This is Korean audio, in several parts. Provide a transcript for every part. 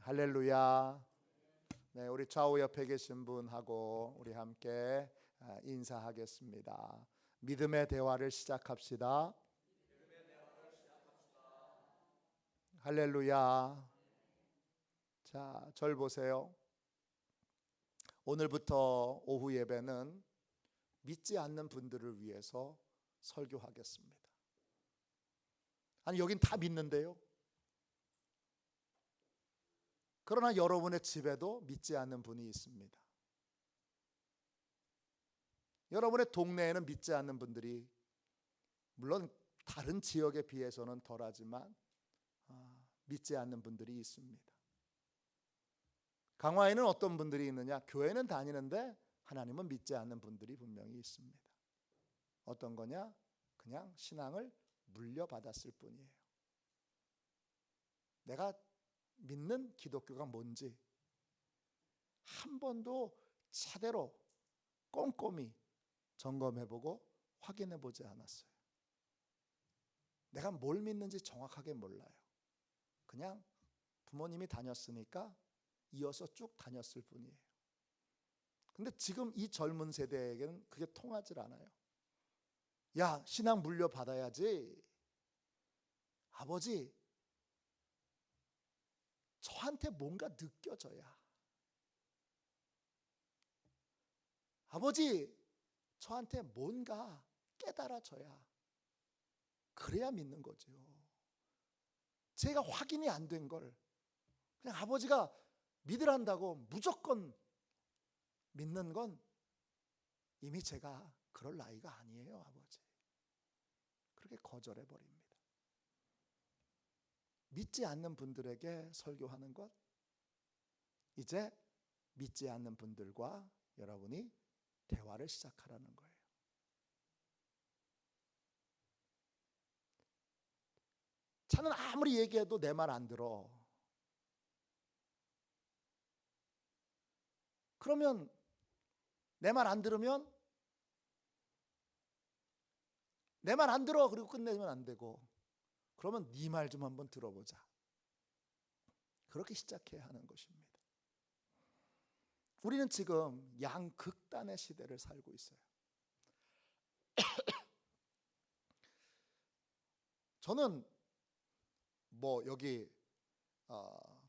할렐루야. 네, 우리 좌우 옆에 계신 분하고 우리 함께 인사하겠습니다. 믿음의 대화를 시작합시다. 할렐루야. 자, 절 보세요. 오늘부터 오후 예배는 믿지 않는 분들을 위해서 설교하겠습니다. 아니, 여긴 다 믿는데요. 그러나 여러분의 집에도 믿지 않는 분이 있습니다. 여러분의 동네에는 믿지 않는 분들이 물론 다른 지역에 비해서는 덜하지만 믿지 않는 분들이 있습니다. 강화에는 어떤 분들이 있느냐? 교회는 다니는데 하나님은 믿지 않는 분들이 분명히 있습니다. 어떤 거냐? 그냥 신앙을 물려받았을 뿐이에요. 내가 믿는 기독교가 뭔지 한 번도 제대로 꼼꼼히 점검해보고 확인해보지 않았어요. 내가 뭘 믿는지 정확하게 몰라요. 그냥 부모님이 다녔으니까 이어서 쭉 다녔을 뿐이에요. 근데 지금 이 젊은 세대에게는 그게 통하질 않아요. 야, 신앙 물려받아야지. 아버지, 저한테 뭔가 느껴져야. 아버지, 저한테 뭔가 깨달아져야. 그래야 믿는 거죠. 제가 확인이 안 된 걸 그냥 아버지가 믿으란다고 무조건 믿는 건 이미 제가 그럴 나이가 아니에요, 아버지. 그렇게 거절해 버립니다. 믿지 않는 분들에게 설교하는 것, 이제 믿지 않는 분들과 여러분이 대화를 시작하라는 거예요. 자는 아무리 얘기해도 내 말 안 들어. 그러면 내 말 안 들으면 내 말 안 들어 그리고 끝내면 안 되고, 그러면 네 말 좀 한번 들어보자. 그렇게 시작해야 하는 것입니다. 우리는 지금 양극단의 시대를 살고 있어요. 저는 여기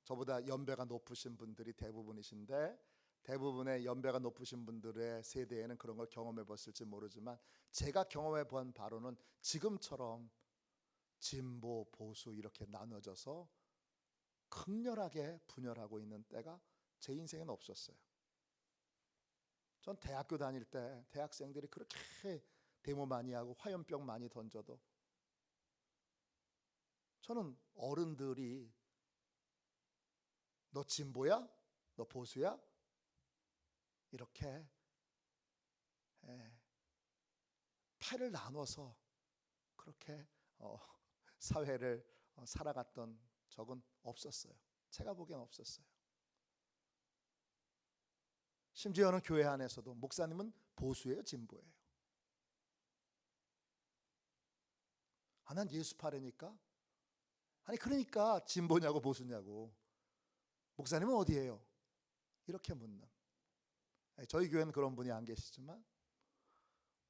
저보다 연배가 높으신 분들이 대부분이신데, 대부분의 연배가 높으신 분들의 세대에는 그런 걸 경험해 봤을지 모르지만, 제가 경험해 본 바로는 지금처럼 진보, 보수 이렇게 나눠져서 극렬하게 분열하고 있는 때가 제 인생에는 없었어요. 전 대학교 다닐 때 대학생들이 그렇게 데모 많이 하고 화염병 많이 던져도 저는 어른들이 너 진보야? 너 보수야? 이렇게 패를 나눠서 그렇게 사회를 살아갔던 적은 없었어요. 제가 보기엔 없었어요. 심지어는 교회 안에서도 목사님은 보수예요, 진보예요? 난 예수파라니까. 아니 그러니까 진보냐고 보수냐고. 목사님은 어디예요? 이렇게 묻는. 저희 교회는 그런 분이 안 계시지만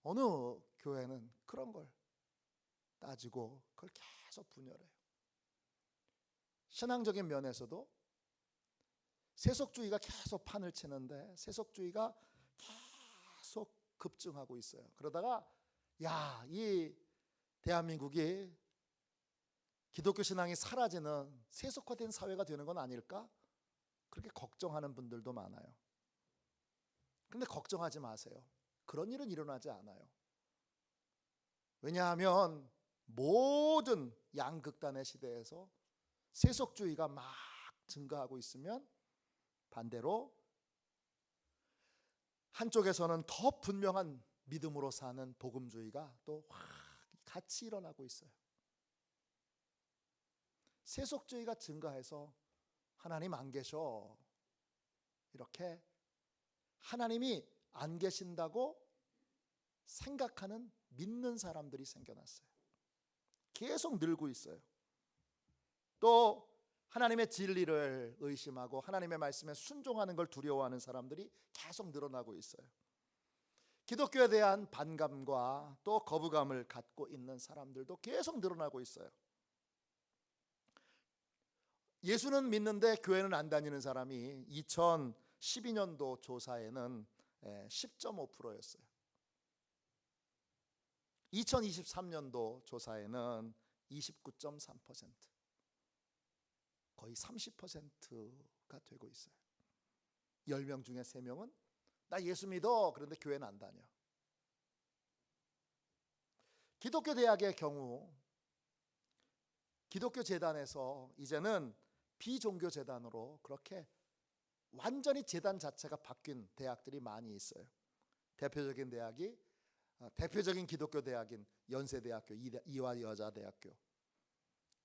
어느 교회는 그런 걸 따지고 그걸 계속 분열해요. 신앙적인 면에서도 세속주의가 계속 판을 치는데 세속주의가 계속 급증하고 있어요. 그러다가 이 대한민국이 기독교 신앙이 사라지는 세속화된 사회가 되는 건 아닐까? 그렇게 걱정하는 분들도 많아요. 근데 걱정하지 마세요. 그런 일은 일어나지 않아요. 왜냐하면 모든 양극단의 시대에서 세속주의가 막 증가하고 있으면 반대로 한쪽에서는 더 분명한 믿음으로 사는 복음주의가 또 같이 일어나고 있어요. 세속주의가 증가해서 하나님 안 계셔, 이렇게 하나님이 안 계신다고 생각하는 믿는 사람들이 생겨났어요. 계속 늘고 있어요. 또 하나님의 진리를 의심하고 하나님의 말씀에 순종하는 걸 두려워하는 사람들이 계속 늘어나고 있어요. 기독교에 대한 반감과 또 거부감을 갖고 있는 사람들도 계속 늘어나고 있어요. 예수는 믿는데 교회는 안 다니는 사람이 2012년도 조사에는 10.5%였어요. 2023년도 조사에는 29.3%, 거의 30%가 되고 있어요. 10명 중에 3명은 나 예수 믿어, 그런데 교회는 안 다녀. 기독교 대학의 경우 기독교 재단에서 이제는 비종교 재단으로 그렇게 완전히 재단 자체가 바뀐 대학들이 많이 있어요. 대표적인 기독교 대학인 연세대학교, 이화여자대학교,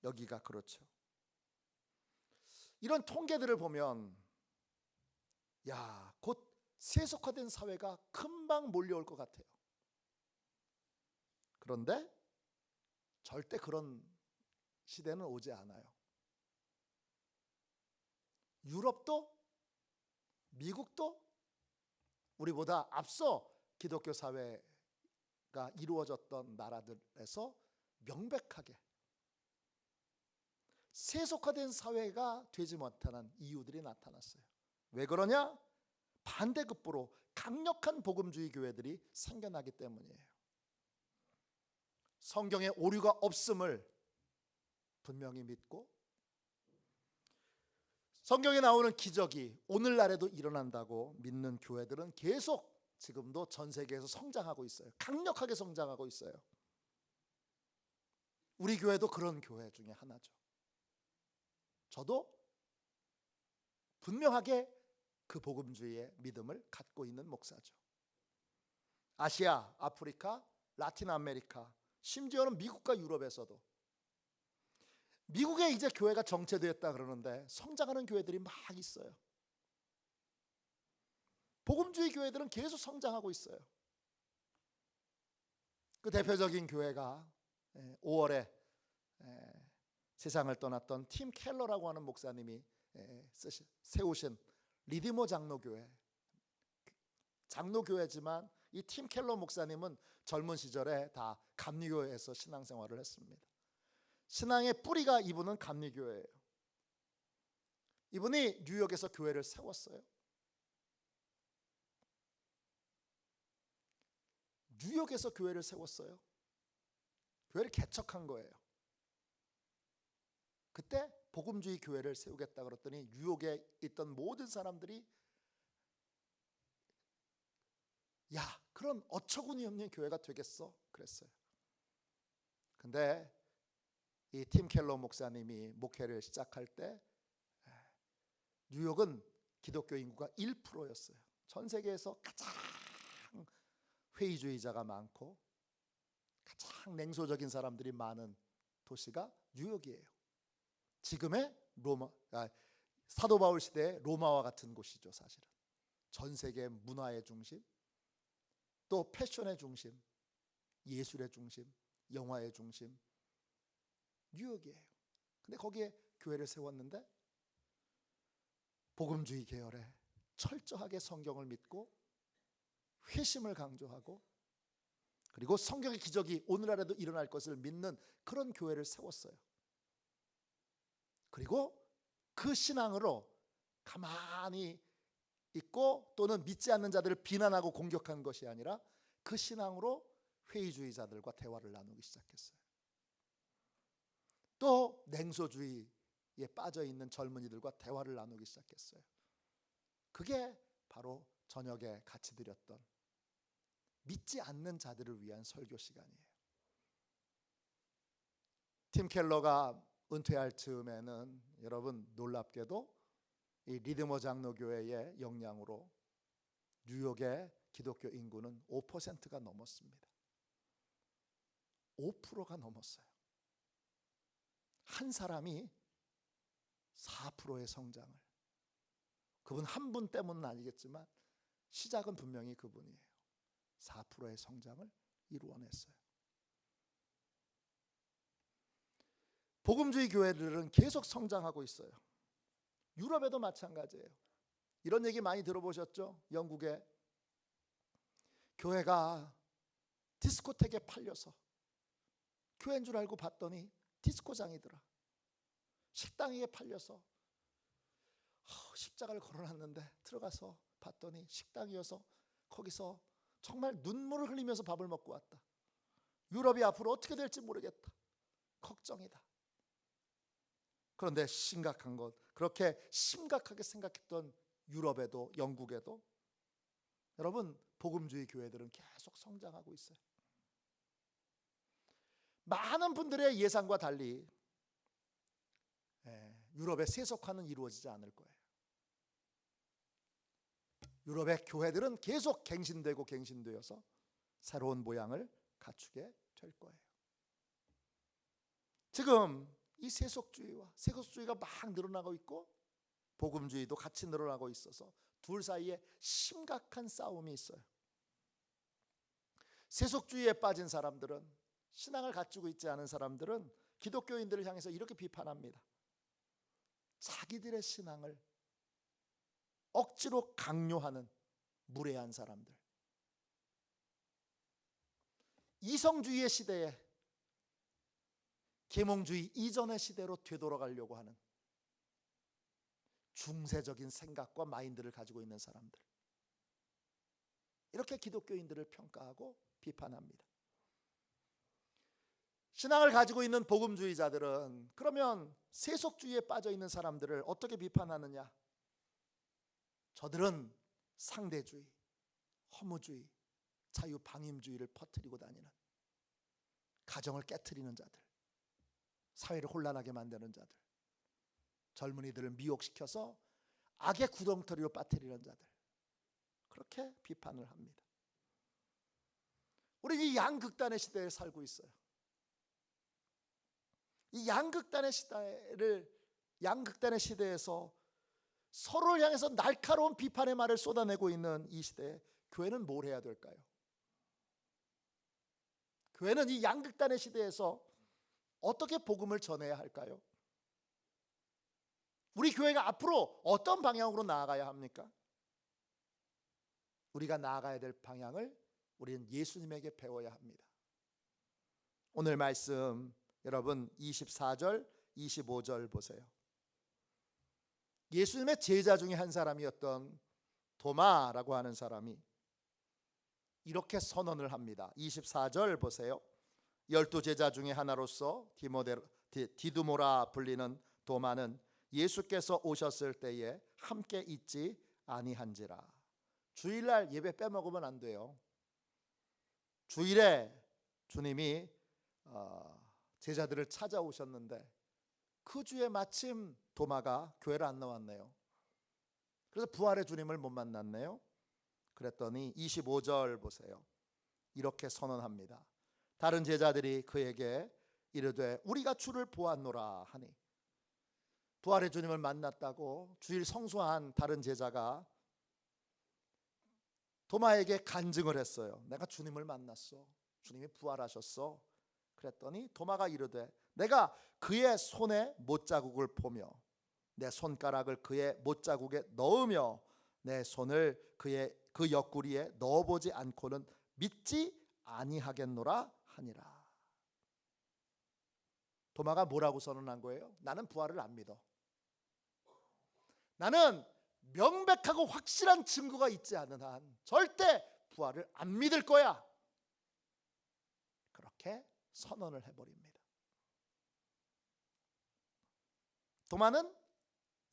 여기가 그렇죠. 이런 통계들을 보면 곧 세속화된 사회가 금방 몰려올 것 같아요. 그런데 절대 그런 시대는 오지 않아요. 유럽도 미국도 우리보다 앞서 기독교 사회가 이루어졌던 나라들에서 명백하게 세속화된 사회가 되지 못하는 이유들이 나타났어요. 왜 그러냐? 반대급부로 강력한 복음주의 교회들이 생겨나기 때문이에요. 성경에 오류가 없음을 분명히 믿고 성경에 나오는 기적이 오늘날에도 일어난다고 믿는 교회들은 계속 지금도 전 세계에서 성장하고 있어요. 강력하게 성장하고 있어요. 우리 교회도 그런 교회 중에 하나죠. 저도 분명하게 그 복음주의의 믿음을 갖고 있는 목사죠. 아시아, 아프리카, 라틴 아메리카, 심지어는 미국과 유럽에서도 미국에 이제 교회가 정체되었다 그러는데 성장하는 교회들이 막 있어요. 복음주의 교회들은 계속 성장하고 있어요. 그 대표적인 교회가 5월에 세상을 떠났던 팀 켈러라고 하는 목사님이 세우신 리디머 장로교회, 장로교회지만 이 팀 켈러 목사님은 젊은 시절에 다 감리교회에서 신앙생활을 했습니다. 신앙의 뿌리가 이분은 감리교회예요. 이분이 뉴욕에서 교회를 세웠어요. 뉴욕에서 교회를 세웠어요. 교회를 개척한 거예요. 그때 복음주의 교회를 세우겠다 그랬더니 뉴욕에 있던 모든 사람들이 그런 어처구니 없는 교회가 되겠어? 그랬어요. 근데 이 팀 켈러 목사님이 목회를 시작할 때 뉴욕은 기독교 인구가 1%였어요. 전 세계에서 가장 회의주의자가 많고 가장 냉소적인 사람들이 많은 도시가 뉴욕이에요. 지금의 사도 바울 시대의 로마와 같은 곳이죠. 사실은 전 세계 문화의 중심, 또 패션의 중심, 예술의 중심, 영화의 중심, 뉴욕이에요. 근데 거기에 교회를 세웠는데 복음주의 계열에 철저하게 성경을 믿고 회심을 강조하고 그리고 성경의 기적이 오늘날에도 일어날 것을 믿는 그런 교회를 세웠어요. 그리고 그 신앙으로 가만히 있고 또는 믿지 않는 자들을 비난하고 공격한 것이 아니라 그 신앙으로 회의주의자들과 대화를 나누기 시작했어요. 또 냉소주의에 빠져있는 젊은이들과 대화를 나누기 시작했어요. 그게 바로 저녁에 같이 드렸던 믿지 않는 자들을 위한 설교 시간이에요. 팀 켈러가 은퇴할 즈음에는 여러분 놀랍게도 이 리드머 장로교회의 영향으로 뉴욕의 기독교 인구는 5%가 넘었습니다. 5%가 넘었어요. 한 사람이 4%의 성장을, 그분 한 분 때문은 아니겠지만 시작은 분명히 그분이에요. 4%의 성장을 이루어냈어요. 복음주의 교회들은 계속 성장하고 있어요. 유럽에도 마찬가지예요. 이런 얘기 많이 들어보셨죠? 영국에 교회가 디스코텍에 팔려서 교회인 줄 알고 봤더니 디스코장이더라. 식당에 팔려서 십자가를 걸어놨는데 들어가서 봤더니 식당이어서 거기서 정말 눈물을 흘리면서 밥을 먹고 왔다. 유럽이 앞으로 어떻게 될지 모르겠다. 걱정이다. 그런데 심각한 것, 그렇게 심각하게 생각했던 유럽에도, 영국에도 여러분, 복음주의 교회들은 계속 성장하고 있어요. 많은 분들의 예상과 달리 유럽의 세속화는 이루어지지 않을 거예요. 유럽의 교회들은 계속 갱신되어서 새로운 모양을 갖추게 될 거예요. 지금 이 세속주의가 막 늘어나고 있고 복음주의도 같이 늘어나고 있어서 둘 사이에 심각한 싸움이 있어요. 세속주의에 빠진 사람들은, 신앙을 갖추고 있지 않은 사람들은 기독교인들을 향해서 이렇게 비판합니다. 자기들의 신앙을 억지로 강요하는 무례한 사람들. 이성주의의 시대에 계몽주의 이전의 시대로 되돌아가려고 하는 중세적인 생각과 마인드를 가지고 있는 사람들, 이렇게 기독교인들을 평가하고 비판합니다. 신앙을 가지고 있는 복음주의자들은 그러면 세속주의에 빠져 있는 사람들을 어떻게 비판하느냐? 저들은 상대주의, 허무주의, 자유방임주의를 퍼뜨리고 다니는, 가정을 깨트리는 자들, 사회를 혼란하게 만드는 자들, 젊은이들을 미혹시켜서 악의 구덩텅이로 빠뜨리는 자들, 그렇게 비판을 합니다. 우리 이 양극단의 시대에 살고 있어요. 이 양극단의 시대에서 서로를 향해서 날카로운 비판의 말을 쏟아내고 있는 이 시대에 교회는 뭘 해야 될까요? 교회는 이 양극단의 시대에서 어떻게 복음을 전해야 할까요? 우리 교회가 앞으로 어떤 방향으로 나아가야 합니까? 우리가 나아가야 될 방향을 우리는 예수님에게 배워야 합니다. 오늘 말씀 여러분 24절, 25절 보세요. 예수님의 제자 중에 한 사람이었던 도마라고 하는 사람이 이렇게 선언을 합니다. 24절 보세요. 12제자 중에 하나로서 디두모라 불리는 도마는 예수께서 오셨을 때에 함께 있지 아니한지라. 주일날 예배 빼먹으면 안 돼요. 주일에 주님이 제자들을 찾아오셨는데 그 주에 마침 도마가 교회를 안 나왔네요. 그래서 부활의 주님을 못 만났네요. 그랬더니 25절 보세요. 이렇게 선언합니다. 다른 제자들이 그에게 이르되 우리가 주를 보았노라 하니, 부활의 주님을 만났다고 주일 성수한 다른 제자가 도마에게 간증을 했어요. 내가 주님을 만났어. 주님이 부활하셨어. 그랬더니 도마가 이르되 내가 그의 손에 못자국을 보며 내 손가락을 그의 못자국에 넣으며 내 손을 그 옆구리에 넣어보지 않고는 믿지 아니하겠노라 하니라. 도마가 뭐라고 선언한 거예요? 나는 부활을 안 믿어. 나는 명백하고 확실한 증거가 있지 않은 한 절대 부활을 안 믿을 거야. 그렇게 선언을 해버립니다. 도마는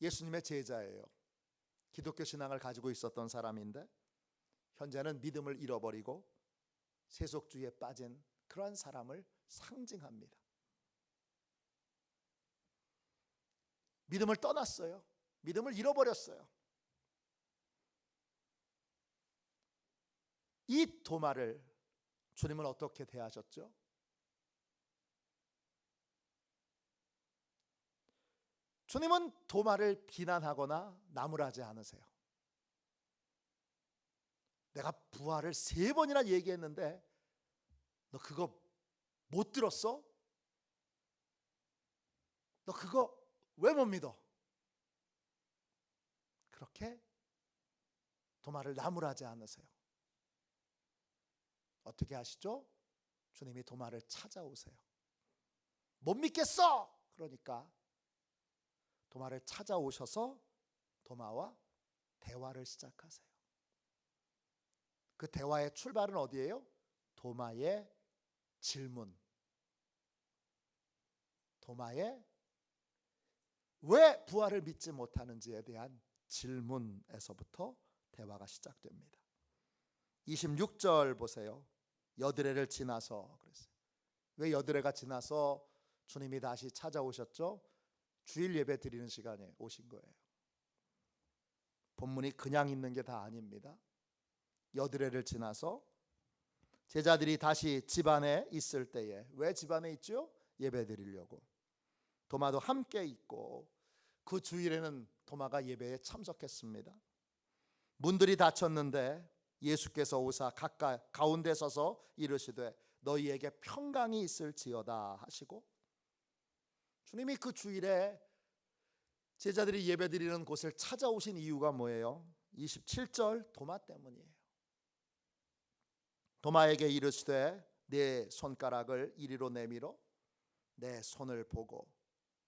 예수님의 제자예요. 기독교 신앙을 가지고 있었던 사람인데 현재는 믿음을 잃어버리고 세속주의에 빠진 그러한 사람을 상징합니다. 믿음을 떠났어요. 믿음을 잃어버렸어요. 이 도마를 주님은 어떻게 대하셨죠? 주님은 도마를 비난하거나 나무라지 않으세요. 내가 부활을 3번이나 얘기했는데 너 그거 못 들었어? 너 그거 왜 못 믿어? 그렇게 도마를 나무라지 않으세요. 어떻게 하시죠? 주님이 도마를 찾아오세요. 못 믿겠어! 그러니까 도마를 찾아오셔서 도마와 대화를 시작하세요. 그 대화의 출발은 어디예요? 도마의 질문. 도마의 왜 부활을 믿지 못하는지에 대한 질문에서부터 대화가 시작됩니다. 26절 보세요. 여드레를 지나서 그랬어요. 왜 여드레가 지나서 주님이 다시 찾아오셨죠? 주일 예배 드리는 시간에 오신 거예요. 본문이 그냥 있는 게 다 아닙니다. 여드레를 지나서 제자들이 다시 집안에 있을 때에, 왜 집안에 있죠? 예배 드리려고. 도마도 함께 있고, 그 주일에는 도마가 예배에 참석했습니다. 문들이 닫혔는데 예수께서 오사 가운데 서서 이르시되 너희에게 평강이 있을지어다 하시고, 주님이 그 주일에 제자들이 예배드리는 곳을 찾아오신 이유가 뭐예요? 27절 도마 때문이에요. 도마에게 이르시되 내 손가락을 이리로 내밀어 내 손을 보고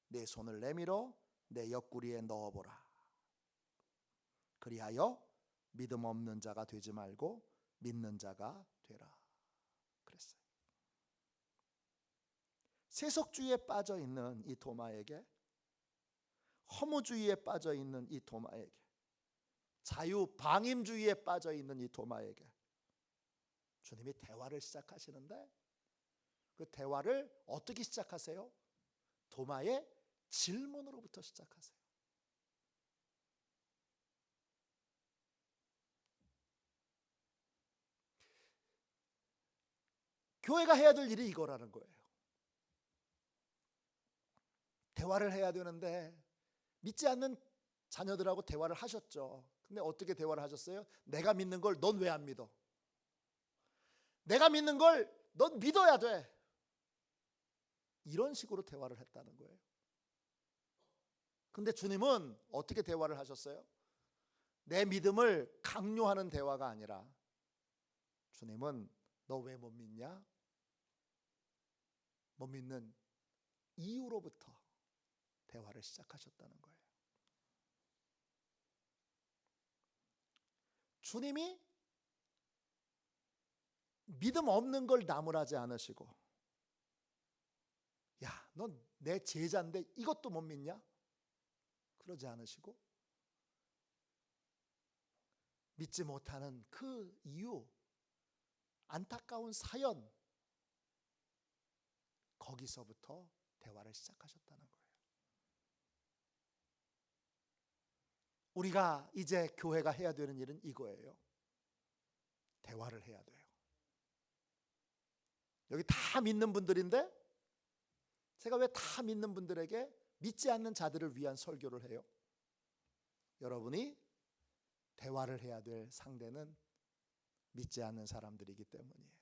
내 손을 내밀어 내 옆구리에 넣어보라. 그리하여 믿음 없는 자가 되지 말고 믿는 자가 되라 그랬어요. 세속주의에 빠져 있는 이 도마에게, 허무주의에 빠져 있는 이 도마에게, 자유방임주의에 빠져 있는 이 도마에게 주님이 대화를 시작하시는데, 그 대화를 어떻게 시작하세요? 도마의 질문으로부터 시작하세요. 교회가 해야 될 일이 이거라는 거예요. 대화를 해야 되는데 믿지 않는 자녀들하고 대화를 하셨죠. 근데 어떻게 대화를 하셨어요? 내가 믿는 걸 넌 왜 안 믿어? 내가 믿는 걸 넌 믿어야 돼. 이런 식으로 대화를 했다는 거예요. 근데 주님은 어떻게 대화를 하셨어요? 내 믿음을 강요하는 대화가 아니라, 주님은 너 왜 못 믿냐? 못 믿는 이유로부터 대화를 시작하셨다는 거예요. 주님이 믿음 없는 걸 나무라지 않으시고, 야, 넌 내 제자인데 이것도 못 믿냐? 그러지 않으시고, 믿지 못하는 그 이유, 안타까운 사연, 거기서부터 대화를 시작하셨다는 거예요. 우리가 이제 교회가 해야 되는 일은 이거예요. 대화를 해야 돼요. 여기 다 믿는 분들인데 제가 왜 다 믿는 분들에게 믿지 않는 자들을 위한 설교를 해요? 여러분이 대화를 해야 될 상대는 믿지 않는 사람들이기 때문이에요.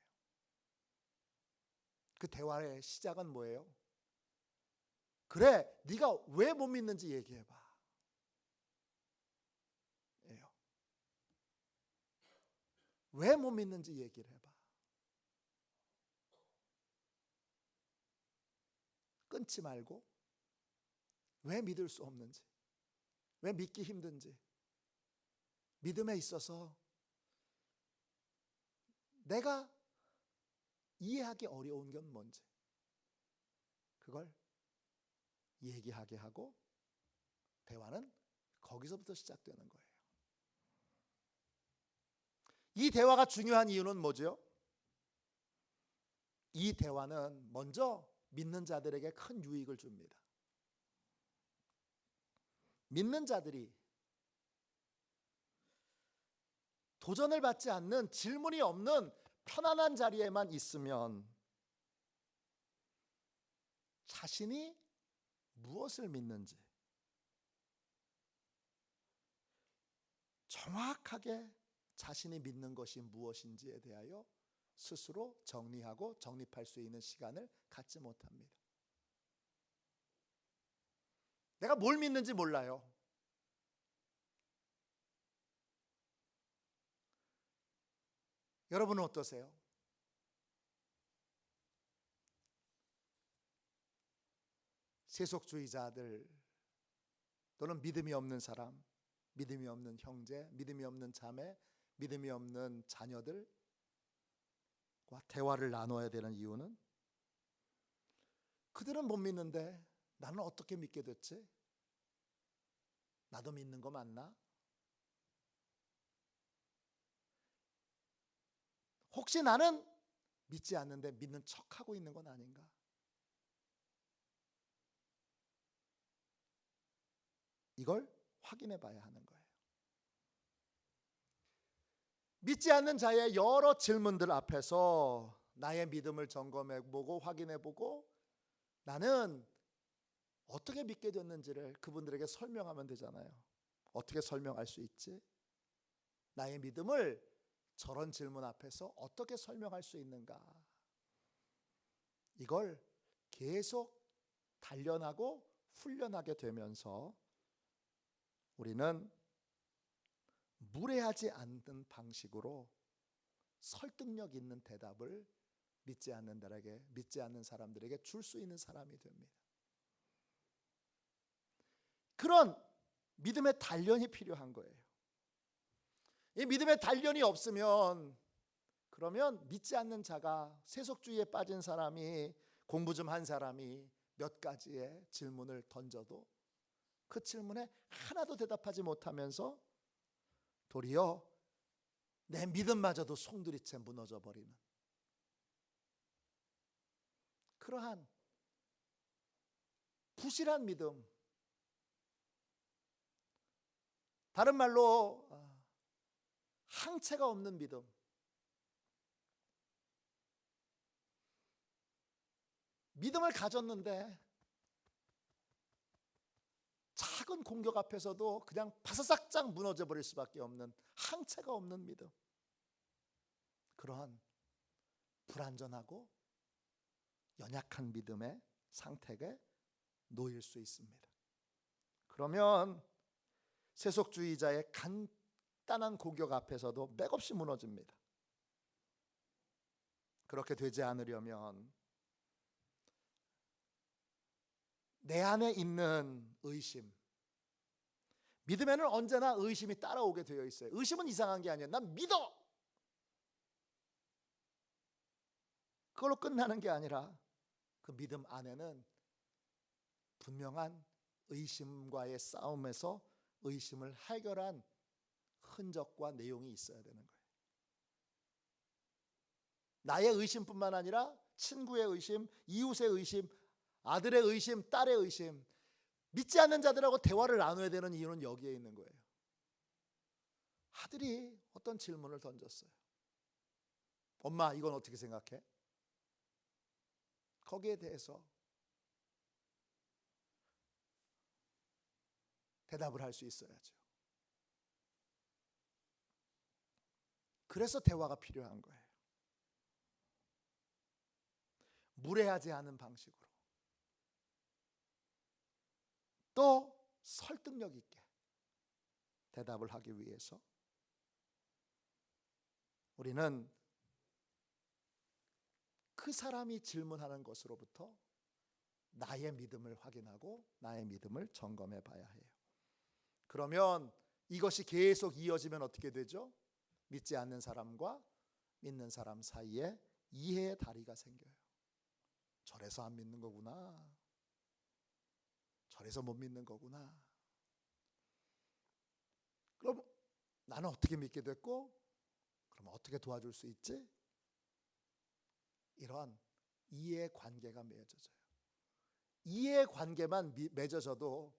그 대화의 시작은 뭐예요? 그래, 네가 왜 못 믿는지 얘기해봐. 왜 못 믿는지 얘기를 해봐. 끊지 말고 왜 믿을 수 없는지, 왜 믿기 힘든지, 믿음에 있어서 내가 이해하기 어려운 건 뭔지, 그걸 얘기하게 하고 대화는 거기서부터 시작되는 거예요. 이 대화가 중요한 이유는 뭐죠? 이 대화는 먼저 믿는 자들에게 큰 유익을 줍니다. 믿는 자들이 도전을 받지 않는, 질문이 없는 편안한 자리에만 있으면 자신이 무엇을 믿는지 정확하게, 자신이 믿는 것이 무엇인지에 대하여 스스로 정리하고 정립할 수 있는 시간을 갖지 못합니다. 내가 뭘 믿는지 몰라요. 여러분은 어떠세요? 세속주의자들 또는 믿음이 없는 사람, 믿음이 없는 형제, 믿음이 없는 자매, 믿음이 없는 자녀들과 대화를 나눠야 되는 이유는 그들은 못 믿는데 나는 어떻게 믿게 됐지? 나도 믿는 거 맞나? 혹시 나는 믿지 않는데 믿는 척하고 있는 건 아닌가? 이걸 확인해 봐야 하는 거예요. 믿지 않는 자의 여러 질문들 앞에서 나의 믿음을 점검해 보고 확인해 보고 나는 어떻게 믿게 됐는지를 그분들에게 설명하면 되잖아요. 어떻게 설명할 수 있지? 나의 믿음을 저런 질문 앞에서 어떻게 설명할 수 있는가? 이걸 계속 단련하고 훈련하게 되면서 우리는 무례하지 않는 방식으로 설득력 있는 대답을 믿지 않는 사람들에게 줄 수 있는 사람이 됩니다. 그런 믿음의 단련이 필요한 거예요. 이 믿음의 단련이 없으면 그러면 믿지 않는 자가 세속주의에 빠진 사람이 공부 좀 한 사람이 몇 가지의 질문을 던져도 그 질문에 하나도 대답하지 못하면서 도리어 내 믿음마저도 송두리째 무너져 버리는 그러한 부실한 믿음, 다른 말로 항체가 없는 믿음, 믿음을 가졌는데 작은 공격 앞에서도 그냥 바사삭장 무너져 버릴 수밖에 없는 항체가 없는 믿음, 그러한 불완전하고 연약한 믿음의 상태에 놓일 수 있습니다. 그러면 세속주의자의 간단한 공격 앞에서도 맥없이 무너집니다. 그렇게 되지 않으려면 내 안에 있는 의심, 믿음에는 언제나 의심이 따라오게 되어 있어요. 의심은 이상한 게 아니에요. 난 믿어! 그걸로 끝나는 게 아니라 그 믿음 안에는 분명한 의심과의 싸움에서 의심을 해결한 흔적과 내용이 있어야 되는 거예요. 나의 의심뿐만 아니라 친구의 의심, 이웃의 의심, 아들의 의심, 딸의 의심, 믿지 않는 자들하고 대화를 나눠야 되는 이유는 여기에 있는 거예요. 아들이 어떤 질문을 던졌어요. 엄마, 이건 어떻게 생각해? 거기에 대해서 대답을 할 수 있어야죠. 그래서 대화가 필요한 거예요. 무례하지 않은 방식으로 또 설득력 있게 대답을 하기 위해서 우리는 그 사람이 질문하는 것으로부터 나의 믿음을 확인하고 나의 믿음을 점검해 봐야 해요. 그러면 이것이 계속 이어지면 어떻게 되죠? 믿지 않는 사람과 믿는 사람 사이에 이해의 다리가 생겨요. 저래서 안 믿는 거구나. 저래서 못 믿는 거구나. 그럼 나는 어떻게 믿게 됐고, 그럼 어떻게 도와줄 수 있지? 이러한 이해의 관계가 맺어져요. 이해의 관계만 맺어져도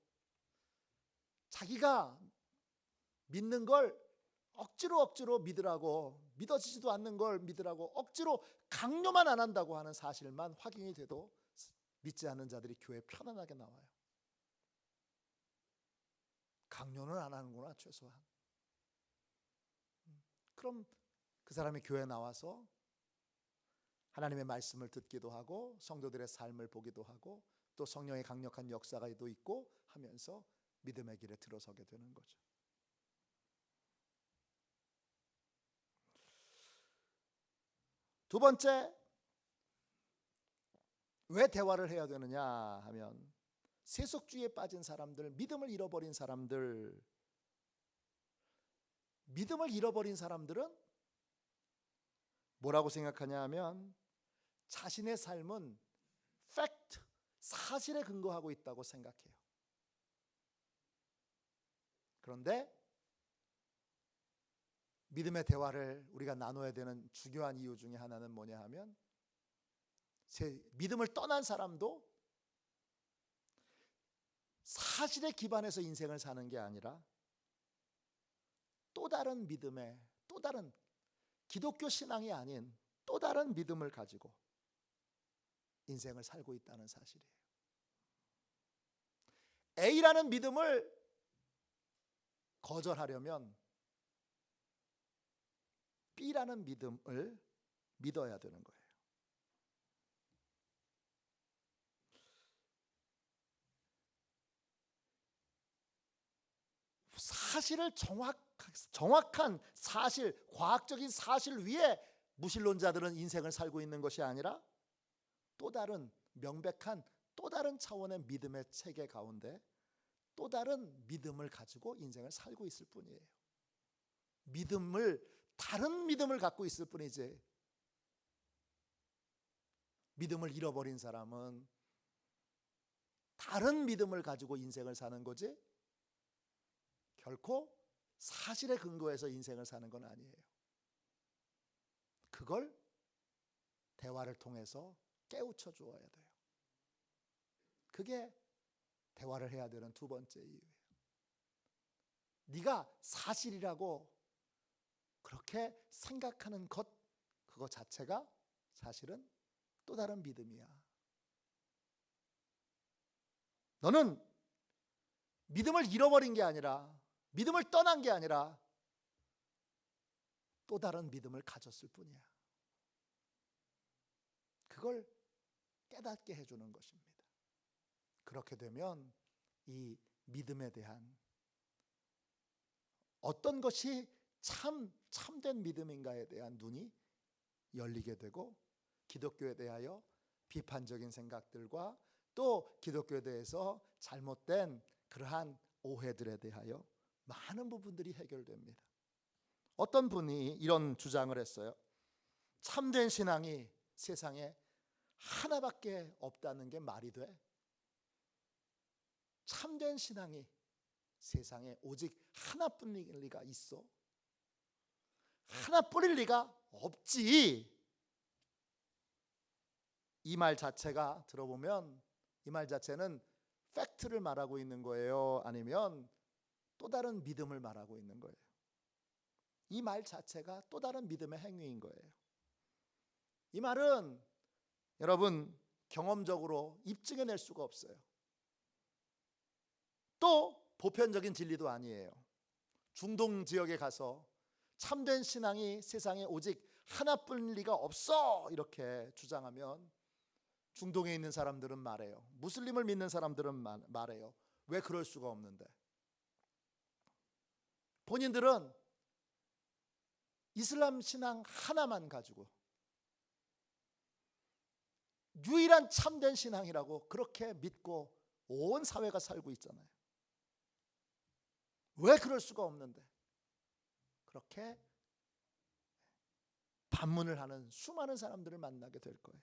자기가 믿는 걸 억지로 믿으라고, 믿어지지도 않는 걸 믿으라고 억지로 강요만 안 한다고 하는 사실만 확인이 돼도 믿지 않는 자들이 교회에 편안하게 나와요. 강요는 안 하는구나, 최소한. 그럼 그 사람이 교회에 나와서 하나님의 말씀을 듣기도 하고 성도들의 삶을 보기도 하고 또 성령의 강력한 역사가 또 있고 하면서 믿음의 길에 들어서게 되는 거죠. 두 번째, 왜 대화를 해야 되느냐 하면 세속주의에 빠진 사람들, 믿음을 잃어버린 사람들은 뭐라고 생각하냐 하면 자신의 삶은 팩트, 사실에 근거하고 있다고 생각해요. 그런데 믿음의 대화를 우리가 나눠야 되는 중요한 이유 중에 하나는 뭐냐 하면 믿음을 떠난 사람도 사실에 기반해서 인생을 사는 게 아니라 또 다른 믿음의, 또 다른 기독교 신앙이 아닌 또 다른 믿음을 가지고 인생을 살고 있다는 사실이에요. A라는 믿음을 거절하려면 B라는 믿음을 믿어야 되는 거예요. 사실을 정확한 사실, 과학적인 사실 위에 무신론자들은 인생을 살고 있는 것이 아니라 또 다른 명백한 또 다른 차원의 믿음의 체계 가운데 또 다른 믿음을 가지고 인생을 살고 있을 뿐이에요. 다른 믿음을 갖고 있을 뿐이지, 믿음을 잃어버린 사람은 다른 믿음을 가지고 인생을 사는 거지 결코 사실에 근거해서 인생을 사는 건 아니에요. 그걸 대화를 통해서 깨우쳐 주어야 돼요. 그게 대화를 해야 되는 두 번째 이유예요. 네가 사실이라고 그렇게 생각하는 것, 그거 자체가 사실은 또 다른 믿음이야. 너는 믿음을 잃어버린 게 아니라, 믿음을 떠난 게 아니라 또 다른 믿음을 가졌을 뿐이야. 그걸 깨닫게 해주는 것입니다. 그렇게 되면 이 믿음에 대한 어떤 것이 참된 믿음인가에 대한 눈이 열리게 되고, 기독교에 대하여 비판적인 생각들과 또 기독교에 대해서 잘못된 그러한 오해들에 대하여 많은 부분들이 해결됩니다. 어떤 분이 이런 주장을 했어요. 참된 신앙이 세상에 하나밖에 없다는 게 말이 돼? 참된 신앙이 세상에 오직 하나뿐일 리가 있어? 하나뿐일 리가 없지. 이 말 자체가 들어보면 이 말 자체는 팩트를 말하고 있는 거예요? 아니면 또 다른 믿음을 말하고 있는 거예요? 이 말 자체가 또 다른 믿음의 행위인 거예요. 이 말은 여러분 경험적으로 입증해낼 수가 없어요. 또 보편적인 진리도 아니에요. 중동 지역에 가서 참된 신앙이 세상에 오직 하나뿐일 리가 없어 이렇게 주장하면 중동에 있는 사람들은 말해요. 무슬림을 믿는 사람들은 말해요. 왜 그럴 수가 없는데? 본인들은 이슬람 신앙 하나만 가지고 유일한 참된 신앙이라고 그렇게 믿고 온 사회가 살고 있잖아요. 왜 그럴 수가 없는데? 그렇게 반문을 하는 수많은 사람들을 만나게 될 거예요.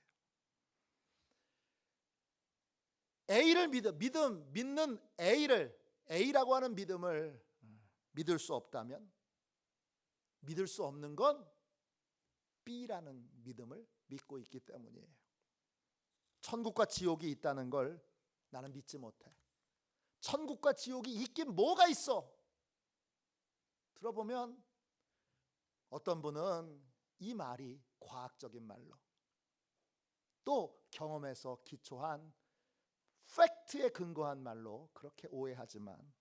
A를 믿는 A라고 하는 믿음을 믿을 수 없다면 믿을 수 없는 건 B라는 믿음을 믿고 있기 때문이에요. 천국과 지옥이 있다는 걸 나는 믿지 못해. 천국과 지옥이 있긴 뭐가 있어? 들어보면 어떤 분은 이 말이 과학적인 말로, 또 경험에서 기초한 팩트에 근거한 말로 그렇게 오해하지만,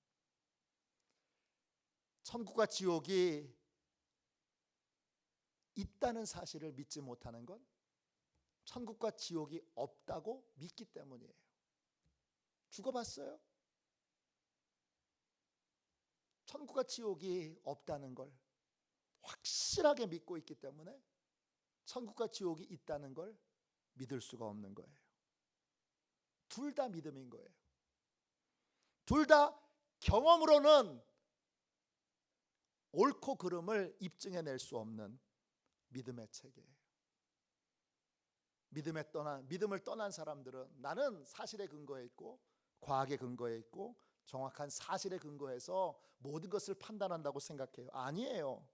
천국과 지옥이 있다는 사실을 믿지 못하는 건 천국과 지옥이 없다고 믿기 때문이에요. 죽어봤어요? 천국과 지옥이 없다는 걸 확실하게 믿고 있기 때문에 천국과 지옥이 있다는 걸 믿을 수가 없는 거예요. 둘 다 믿음인 거예요. 둘 다 경험으로는 옳고 그름을 입증해낼 수 없는 믿음의 체계예요. 믿음을 떠난 사람들은 나는 사실에 근거해 있고 과학에 근거해 있고 정확한 사실에 근거해서 모든 것을 판단한다고 생각해요. 아니에요.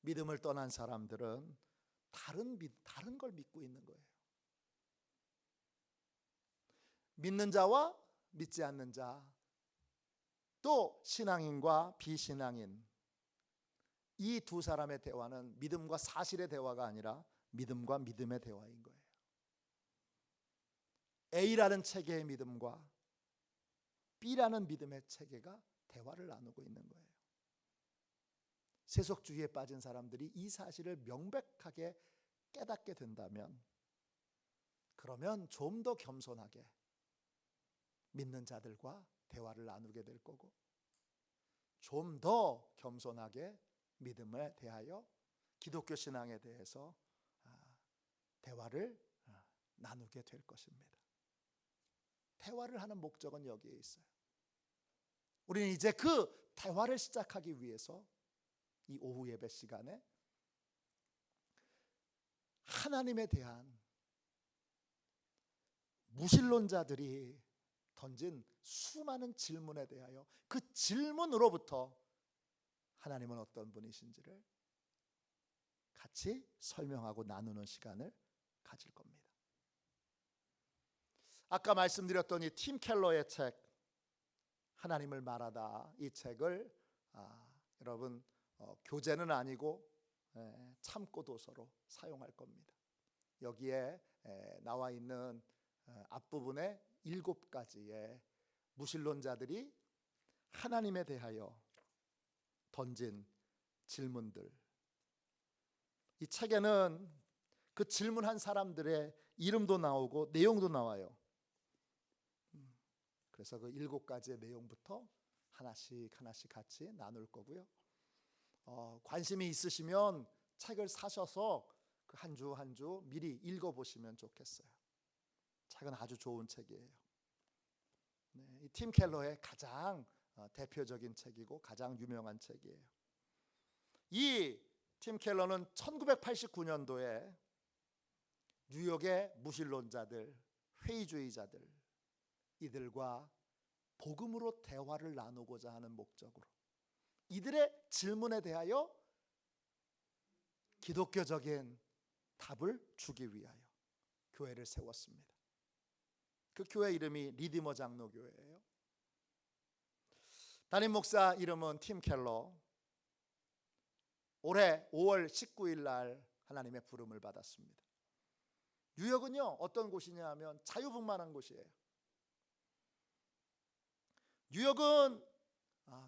믿음을 떠난 사람들은 다른 걸 믿고 있는 거예요. 믿는 자와 믿지 않는 자, 또 신앙인과 비신앙인, 이 두 사람의 대화는 믿음과 사실의 대화가 아니라 믿음과 믿음의 대화인 거예요. A라는 체계의 믿음과 B라는 믿음의 체계가 대화를 나누고 있는 거예요. 세속주의에 빠진 사람들이 이 사실을 명백하게 깨닫게 된다면, 그러면 좀 더 겸손하게 믿는 자들과 대화를 나누게 될 거고, 좀 더 겸손하게 믿음에 대하여 기독교 신앙에 대해서 대화를 나누게 될 것입니다. 대화를 하는 목적은 여기에 있어요. 우리는 이제 그 대화를 시작하기 위해서 이 오후 예배 시간에 하나님에 대한 무신론자들이 던진 수많은 질문에 대하여 그 질문으로부터 하나님은 어떤 분이신지를 같이 설명하고 나누는 시간을 가질 겁니다. 아까 말씀드렸던 이 팀 켈러의 책 하나님을 말하다, 이 책을 여러분 교재는 아니고 참고 도서로 사용할 겁니다. 여기에 나와 있는 앞부분에 7가지의 무신론자들이 하나님에 대하여 던진 질문들, 이 책에는 그 질문한 사람들의 이름도 나오고 내용도 나와요. 그래서 그 7가지의 내용부터 하나씩 같이 나눌 거고요. 관심이 있으시면 책을 사셔서 그 한 주 한 주 미리 읽어보시면 좋겠어요. 책은 아주 좋은 책이에요. 이 팀 켈러의 가장 대표적인 책이고 가장 유명한 책이에요. 이 팀 켈러는 1989년도에 뉴욕의 무신론자들, 회의주의자들, 이들과 복음으로 대화를 나누고자 하는 목적으로 이들의 질문에 대하여 기독교적인 답을 주기 위하여 교회를 세웠습니다. 그 교회 이름이 리디머 장로교회예요. 담임 목사 이름은 팀 켈러. 올해 5월 19일 날 하나님의 부름을 받았습니다. 뉴욕은요, 어떤 곳이냐 하면 자유분만한 곳이에요. 뉴욕은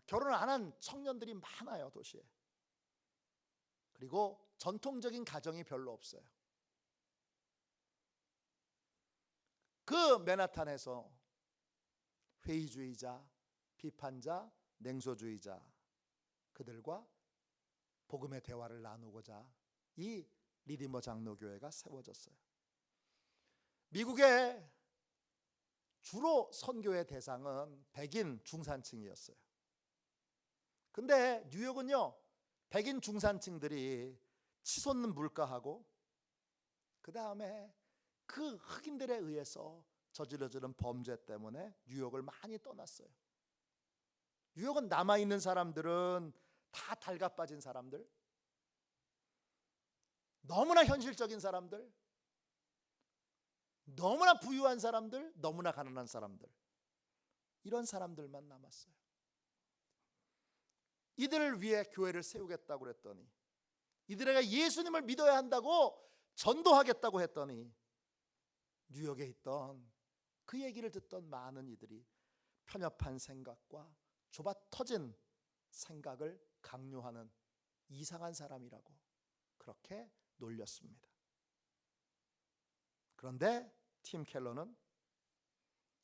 결혼을 안 한 청년들이 많아요, 도시에. 그리고 전통적인 가정이 별로 없어요. 그 맨하탄에서 회의주의자, 비판자, 냉소주의자, 그들과 복음의 대화를 나누고자 이 리디머 장로교회가 세워졌어요. 미국의 주로 선교의 대상은 백인 중산층이었어요. 근데 뉴욕은요, 백인 중산층들이 치솟는 물가하고 그 다음에 그 흑인들에 의해서 저질러지는 범죄 때문에 뉴욕을 많이 떠났어요. 뉴욕은 남아있는 사람들은 다 달가빠진 사람들, 너무나 현실적인 사람들, 너무나 부유한 사람들, 너무나 가난한 사람들, 이런 사람들만 남았어요. 이들을 위해 교회를 세우겠다고 그랬더니, 이들에게 예수님을 믿어야 한다고 전도하겠다고 했더니, 뉴욕에 있던 그 얘기를 듣던 많은 이들이 편협한 생각과 좁아 터진 생각을 강요하는 이상한 사람이라고 그렇게 놀렸습니다. 그런데 팀 켈러는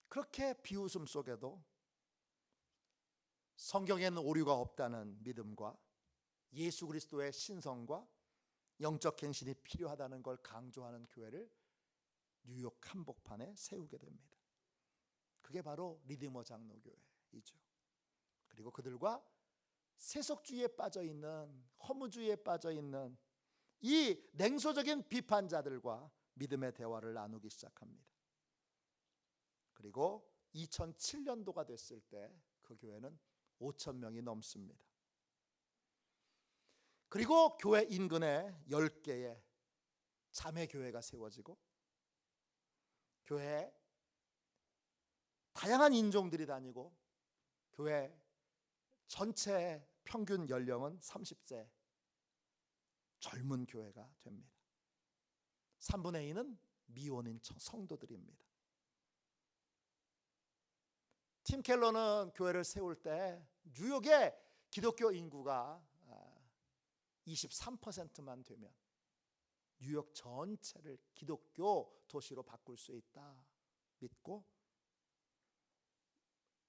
그렇게 비웃음 속에도 성경에는 오류가 없다는 믿음과 예수 그리스도의 신성과 영적 갱신이 필요하다는 걸 강조하는 교회를 뉴욕 한복판에 세우게 됩니다. 그게 바로 리디머 장로교회이죠. 그리고 그들과 세속주의에 빠져있는, 허무주의에 빠져있는 이 냉소적인 비판자들과 믿음의 대화를 나누기 시작합니다. 그리고 2007년도가 됐을 때 그 교회는 5,000명이 넘습니다. 그리고 교회 인근에 10개의 자매교회가 세워지고 교회에 다양한 인종들이 다니고 교회 전체 평균 연령은 30세 젊은 교회가 됩니다. 3분의 2는 미혼인 성도들입니다. 팀 켈러는 교회를 세울 때 뉴욕의 기독교 인구가 23%만 되면 뉴욕 전체를 기독교 도시로 바꿀 수 있다 믿고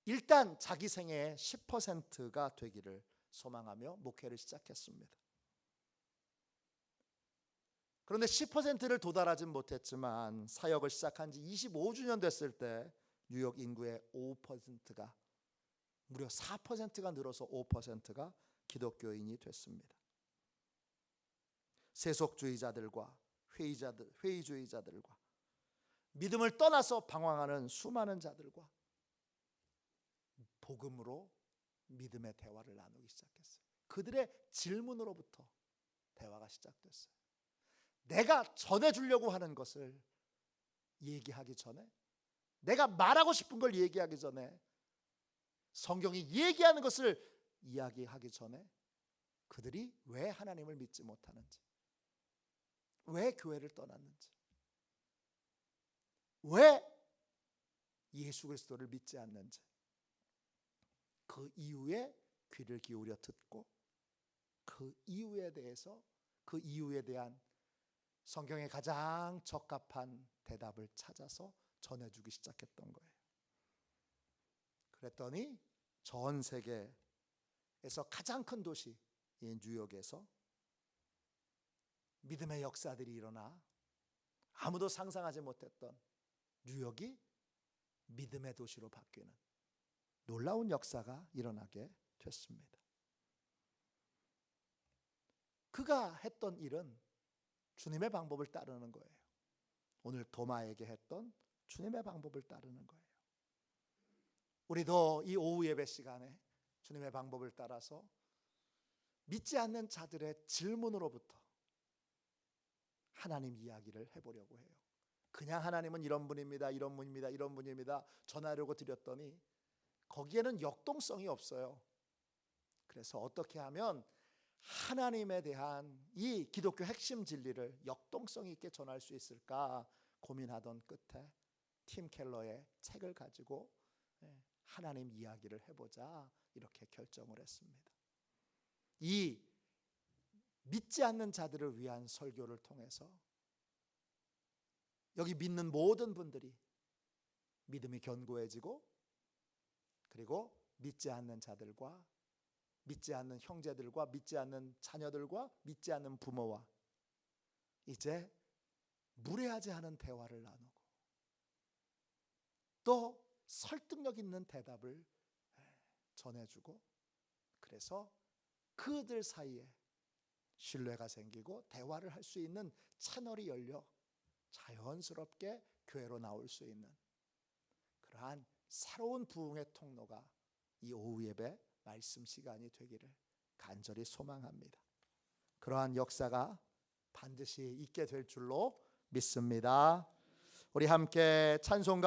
일단 자기 생애의 10%가 되기를 소망하며 목회를 시작했습니다. 그런데 10%를 도달하진 못했지만 사역을 시작한 지 25주년 됐을 때 뉴욕 인구의 5%가 무려 4%가 늘어서 5%가 기독교인이 됐습니다. 세속주의자들과 회의주의자들과 믿음을 떠나서 방황하는 수많은 자들과 복음으로 믿음의 대화를 나누기 시작했어요. 그들의 질문으로부터 대화가 시작됐어요. 내가 전해주려고 하는 것을 얘기하기 전에, 내가 말하고 싶은 걸 얘기하기 전에, 성경이 얘기하는 것을 이야기하기 전에 그들이 왜 하나님을 믿지 못하는지, 왜 교회를 떠났는지, 왜 예수 그리스도를 믿지 않는지 그 이유에 귀를 기울여 듣고 그 이유에 대해서, 그 이유에 대한 성경에 가장 적합한 대답을 찾아서 전해주기 시작했던 거예요. 그랬더니 전 세계에서 가장 큰 도시 뉴욕에서 믿음의 역사들이 일어나 아무도 상상하지 못했던 뉴욕이 믿음의 도시로 바뀌는 놀라운 역사가 일어나게 됐습니다. 그가 했던 일은 주님의 방법을 따르는 거예요. 오늘 도마에게 했던 주님의 방법을 따르는 거예요. 우리도 이 오후 예배 시간에 주님의 방법을 따라서 믿지 않는 자들의 질문으로부터 하나님 이야기를 해보려고 해요. 그냥 하나님은 이런 분입니다, 이런 분입니다, 이런 분입니다 전하려고 드렸더니 거기에는 역동성이 없어요. 그래서 어떻게 하면 하나님에 대한 이 기독교 핵심 진리를 역동성 있게 전할 수 있을까 고민하던 끝에 팀 켈러의 책을 가지고 하나님 이야기를 해보자 이렇게 결정을 했습니다. 이 믿지 않는 자들을 위한 설교를 통해서 여기 믿는 모든 분들이 믿음이 견고해지고, 그리고 믿지 않는 자들과 믿지 않는 형제들과 믿지 않는 자녀들과 믿지 않는 부모와 이제 무례하지 않은 대화를 나누고 또 설득력 있는 대답을 전해주고, 그래서 그들 사이에 신뢰가 생기고 대화를 할 수 있는 채널이 열려 자연스럽게 교회로 나올 수 있는 그러한 새로운 부흥의 통로가 이 오후 예배 말씀 시간이 되기를 간절히 소망합니다. 그러한 역사가 반드시 있게 될 줄로 믿습니다. 우리 함께 찬송가